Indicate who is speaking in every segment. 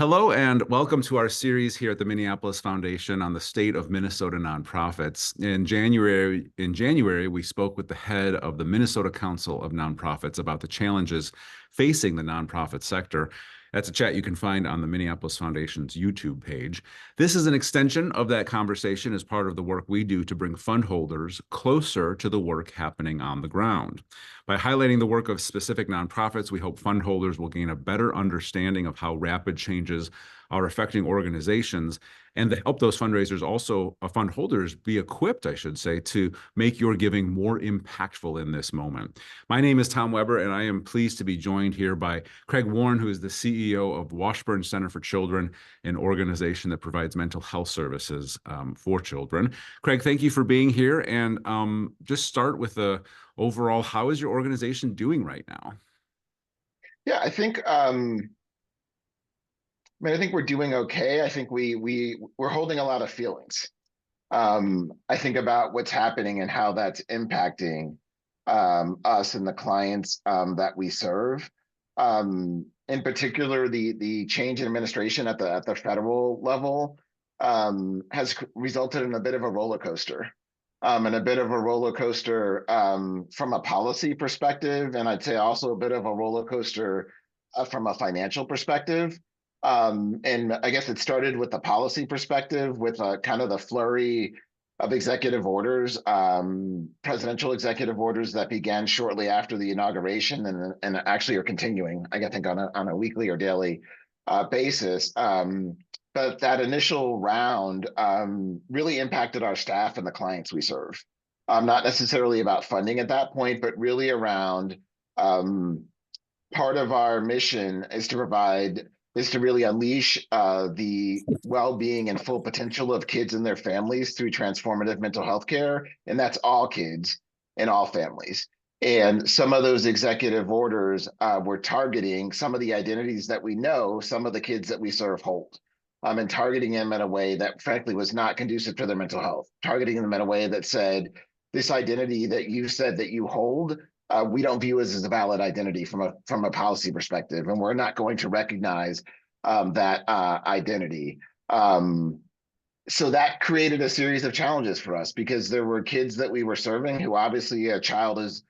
Speaker 1: Hello and welcome to our series here at the Minneapolis Foundation on the state of Minnesota nonprofits. In January, we spoke with the head of the Minnesota Council of Nonprofits about the challenges facing the nonprofit sector. That's a chat you can find on the Minneapolis Foundation's YouTube page. This is an extension of that conversation as part of the work we do to bring fund holders closer to the work happening on the ground. By highlighting the work of specific nonprofits, we hope fund holders will gain a better understanding of how rapid changes are affecting organizations and to help those fundraisers also, fund holders, be equipped, I should say, to make your giving more impactful in this moment. My name is Tom Weber, and I am pleased to be joined here by Craig Warren, who is the CEO of Washburn Center for Children, an organization that provides mental health services for children. Craig, thank you for being here. And just start with the overall, how is your organization doing right now?
Speaker 2: Yeah, I think we're doing okay. I think we're holding a lot of feelings. I think about what's happening and how that's impacting us and the clients that we serve. In particular, the change in administration at the federal level has resulted in a bit of a roller coaster. And a bit of a roller coaster from a policy perspective, and I'd say also a bit of a roller coaster from a financial perspective. And I guess it started with the policy perspective, with kind of the flurry of executive orders, presidential executive orders that began shortly after the inauguration, and actually are continuing, I think, on a weekly or daily basis. But that initial round really impacted our staff and the clients we serve. Not necessarily about funding at that point, but really around part of our mission is to really unleash the well-being and full potential of kids and their families through transformative mental health care, and that's all kids and all families. And some of those executive orders were targeting some of the identities that we know some of the kids that we serve hold, and targeting them in a way that frankly was not conducive to their mental health, targeting them in a way that said, this identity that you said that you hold, we don't view as a valid identity from a policy perspective, and we're not going to recognize that identity. So that created a series of challenges for us because there were kids that we were serving who obviously a child is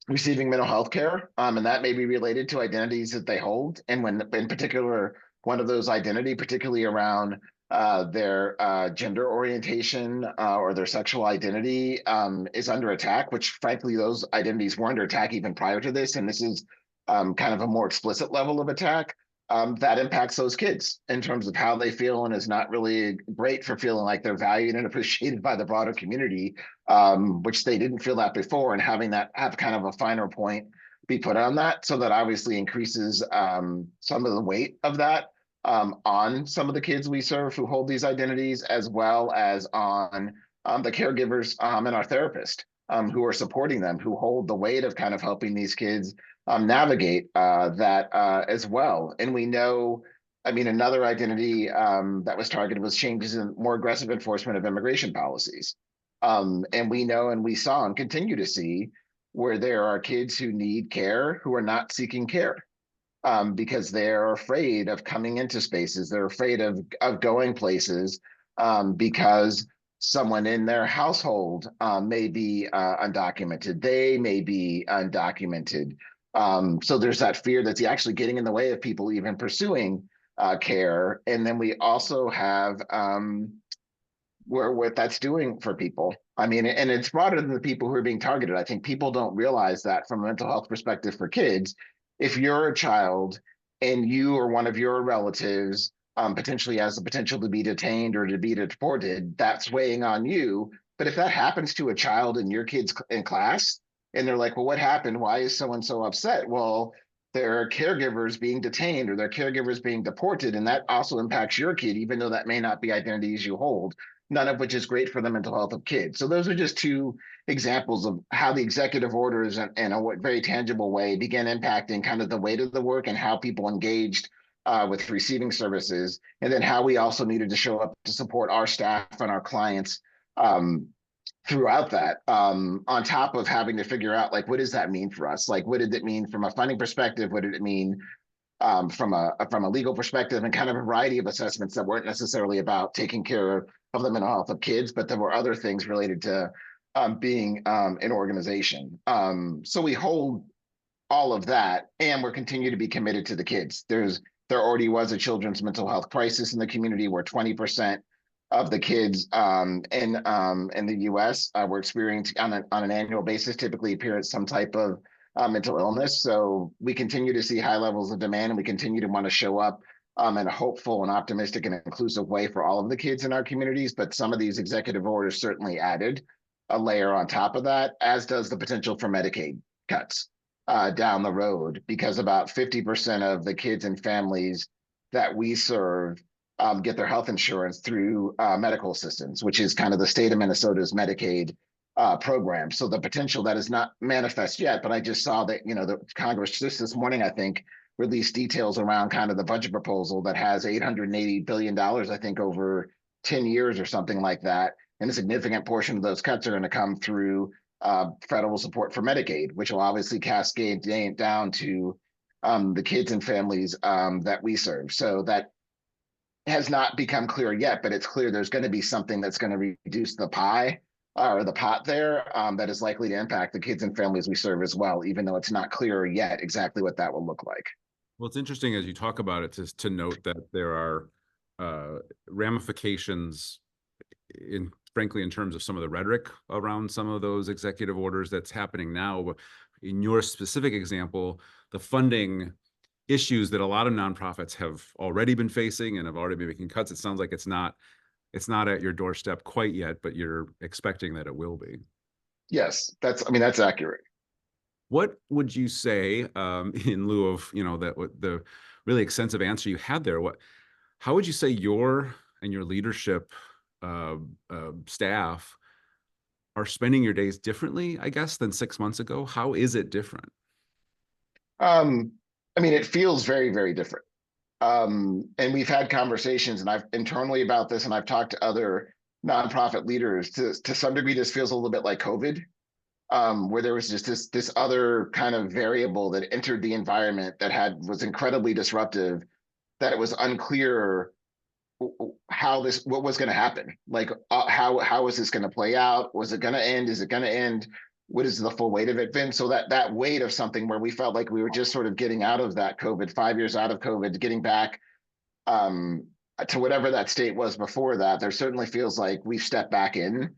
Speaker 2: receiving mental health care, and that may be related to identities that they hold, and when in particular one of those identity, particularly around their gender orientation or their sexual identity is under attack, which frankly, those identities were under attack even prior to this. And this is kind of a more explicit level of attack that impacts those kids in terms of how they feel and is not really great for feeling like they're valued and appreciated by the broader community, which they didn't feel that before. And having that have kind of a finer point be put on that, so that obviously increases some of the weight of that on some of the kids we serve who hold these identities, as well as on the caregivers and our therapists who are supporting them, who hold the weight of kind of helping these kids navigate that as well. And we know, I mean, another identity that was targeted was changes in more aggressive enforcement of immigration policies. And we know and we saw and continue to see where there are kids who need care who are not seeking care because they're afraid of coming into spaces. They're afraid of going places because someone in their household may be undocumented. They may be undocumented. So there's that fear that's actually getting in the way of people even pursuing care. And then we also have what that's doing for people. I mean, and it's broader than the people who are being targeted. I think people don't realize that from a mental health perspective for kids, if you're a child and you or one of your relatives potentially has the potential to be detained or to be deported, that's weighing on you. But if that happens to a child in your kids in class, and they're like, well, what happened? Why is so-and-so upset? Well, there are caregivers being detained or their caregivers being deported, and that also impacts your kid, even though that may not be identities you hold, none of which is great for the mental health of kids. So those are just two examples of how the executive orders in a very tangible way began impacting kind of the weight of the work and how people engaged with receiving services, and then how we also needed to show up to support our staff and our clients throughout that, on top of having to figure out, like, what does that mean for us? Like, what did it mean from a funding perspective? What did it mean from a legal perspective, and kind of a variety of assessments that weren't necessarily about taking care of the mental health of kids, but there were other things related to being an organization. So we hold all of that, and we're continue to be committed to the kids. There already was a children's mental health crisis in the community where 20% of the kids in the U.S. Were experiencing on an annual basis, typically experience some type of mental illness. So we continue to see high levels of demand, and we continue to want to show up in a hopeful and optimistic and inclusive way for all of the kids in our communities. But some of these executive orders certainly added a layer on top of that, as does the potential for Medicaid cuts down the road, because about 50% of the kids and families that we serve get their health insurance through medical assistance, which is kind of the state of Minnesota's Medicaid program. So the potential that is not manifest yet, but I just saw that, the Congress just this morning, I think, released details around kind of the budget proposal that has $880 billion, I think, over 10 years or something like that. And a significant portion of those cuts are going to come through federal support for Medicaid, which will obviously cascade down to the kids and families that we serve. So that has not become clear yet, but it's clear there's going to be something that's going to reduce the pie or the pot there that is likely to impact the kids and families we serve as well, even though it's not clear yet exactly what that will look like.
Speaker 1: Well, it's interesting as you talk about it to note that there are ramifications frankly, in terms of some of the rhetoric around some of those executive orders that's happening now. In your specific example, the funding issues that a lot of nonprofits have already been facing and have already been making cuts, it sounds like it's not at your doorstep quite yet, but you're expecting that it will be.
Speaker 2: Yes, that's accurate.
Speaker 1: What would you say, in lieu of the really extensive answer you had there? How would you say your leadership staff are spending your days differently, I guess, than 6 months ago? How is it different?
Speaker 2: It feels very, very different. And we've had conversations, and I've internally about this, and I've talked to other nonprofit leaders. To some degree, this feels a little bit like COVID, where there was just this other kind of variable that entered the environment that was incredibly disruptive, that it was unclear what was going to happen. Like, how is this going to play out? Was it going to end? Is it going to end? What is the full weight of it been? So that weight of something where we felt like we were just sort of getting out of that COVID, 5 years out of COVID, getting back to whatever that state was before that, there certainly feels like we've stepped back in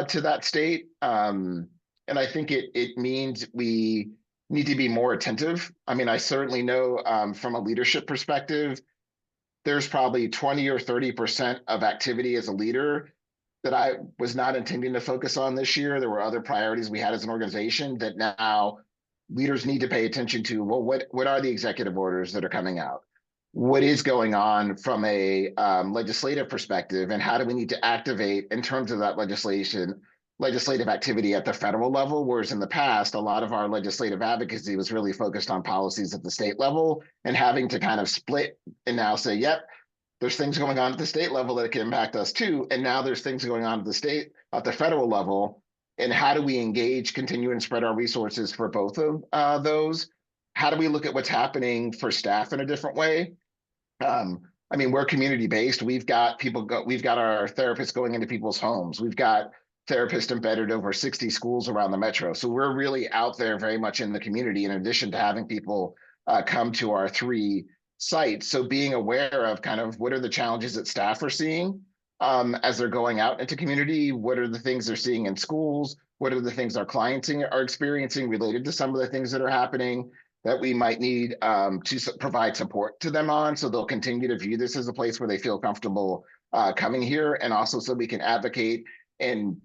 Speaker 2: to that state. And I think it means we need to be more attentive. I certainly know from a leadership perspective, there's probably 20 or 30% of activity as a leader that I was not intending to focus on this year. There were other priorities we had as an organization that now leaders need to pay attention to. Well, what are the executive orders that are coming out? What is going on from a legislative perspective, and how do we need to activate in terms of that legislative activity at the federal level? Whereas in the past, a lot of our legislative advocacy was really focused on policies at the state level, and having to kind of split and now say, yep, there's things going on at the state level that can impact us too. And now there's things going on at the federal level. And how do we engage, continue and spread our resources for both of those? How do we look at what's happening for staff in a different way? We're community based. We've got our therapists going into people's homes. We've got therapists embedded over 60 schools around the metro. So we're really out there very much in the community, in addition to having people come to our 3 sites. So being aware of kind of what are the challenges that staff are seeing as they're going out into community, what are the things they're seeing in schools, what are the things our clients are experiencing related to some of the things that are happening that we might need to provide support to them on, so they'll continue to view this as a place where they feel comfortable coming here, and also so we can advocate and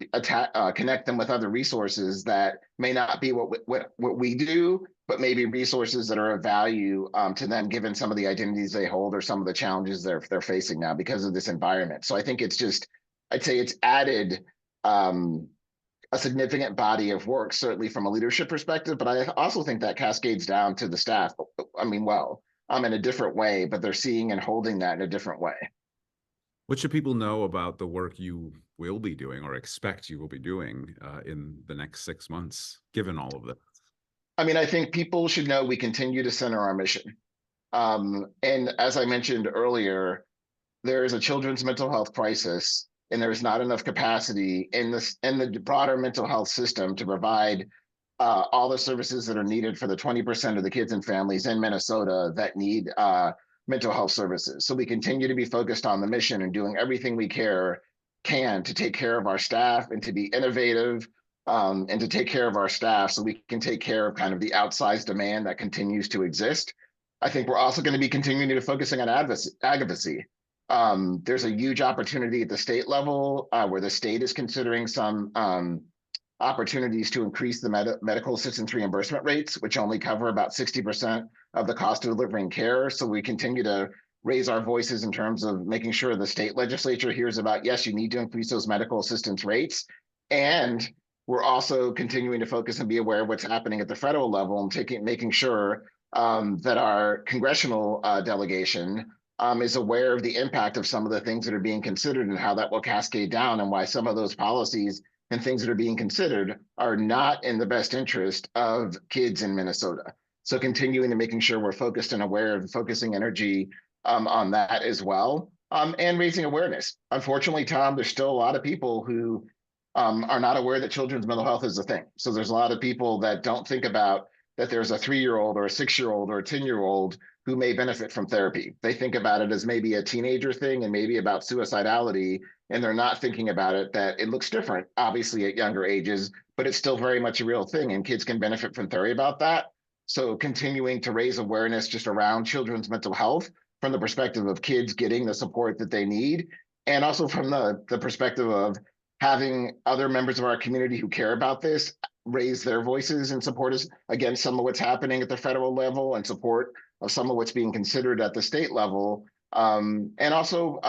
Speaker 2: connect them with other resources that may not be what we do, but maybe resources that are of value to them, given some of the identities they hold or some of the challenges they're facing now because of this environment. So I think I'd say it's added a significant body of work, certainly from a leadership perspective, but I also think that cascades down to the staff. In a different way, but they're seeing and holding that in a different way.
Speaker 1: What should people know about the work you will be doing or expect you will be doing in the next 6 months, given all of this?
Speaker 2: I think people should know we continue to center our mission. And as I mentioned earlier, there is a children's mental health crisis, and there's not enough capacity in the broader mental health system to provide all the services that are needed for the 20% of the kids and families in Minnesota that need mental health services. So we continue to be focused on the mission and doing everything we can to take care of our staff and to be innovative, and to take care of our staff so we can take care of kind of the outsized demand that continues to exist. I think we're also going to be continuing to focusing on advocacy. There's a huge opportunity at the state level where the state is considering some opportunities to increase the medical assistance reimbursement rates, which only cover about 60% of the cost of delivering care. So we continue to raise our voices in terms of making sure the state legislature hears about, yes, you need to increase those medical assistance rates. And we're also continuing to focus and be aware of what's happening at the federal level and making sure that our congressional delegation is aware of the impact of some of the things that are being considered and how that will cascade down, and why some of those policies and things that are being considered are not in the best interest of kids in Minnesota. So continuing to making sure we're focused and aware of focusing energy on that as well, and raising awareness. Unfortunately, Tom, there's still a lot of people who are not aware that children's mental health is a thing. So there's a lot of people that don't think about that there's a 3-year-old or a 6-year-old or a 10-year-old who may benefit from therapy. They think about it as maybe a teenager thing and maybe about suicidality, and they're not thinking about it that it looks different, obviously, at younger ages, but it's still very much a real thing, and kids can benefit from therapy about that. So continuing to raise awareness just around children's mental health from the perspective of kids getting the support that they need, and also from the perspective of having other members of our community who care about this raise their voices and support us against some of what's happening at the federal level and support of some of what's being considered at the state level, and also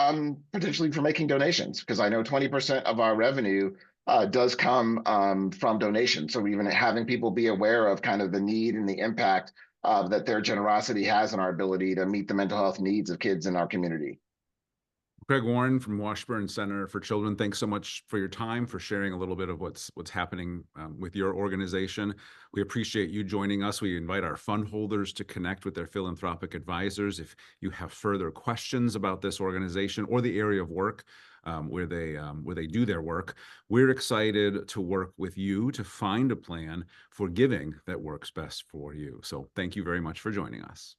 Speaker 2: potentially for making donations, because I know 20% of our revenue does come from donations. So even having people be aware of kind of the need and the impact that their generosity has on our ability to meet the mental health needs of kids in our community.
Speaker 1: Craig Warren from Washburn Center for Children, thanks so much for your time, for sharing a little bit of what's happening with your organization. We appreciate you joining us. We invite our fund holders to connect with their philanthropic advisors if you have further questions about this organization or the area of work where they do their work. We're excited to work with you to find a plan for giving that works best for you. So thank you very much for joining us.